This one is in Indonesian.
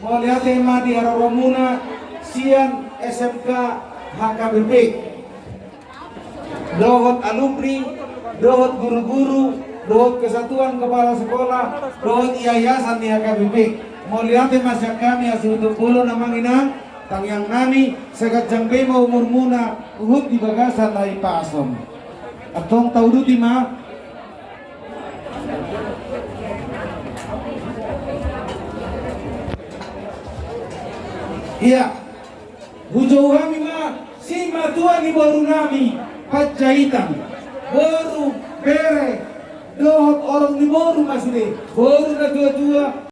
mau lihat tema di Aroromuna Sian SMK HKBP dohot alumni, dohot guru-guru, dohot kesatuan kepala sekolah, dohot yayasan di HKBP. Mau lihat masyarakat kami asal pulau namangina tangyang nami sekat jangbe mau umur muna uhud di bagasan lai pasom. Atong tahu duti ma. Iya, hujau kami ma si matuan di baru nami pacahitan baru bere dohot orang di baru masih baru na tua-tua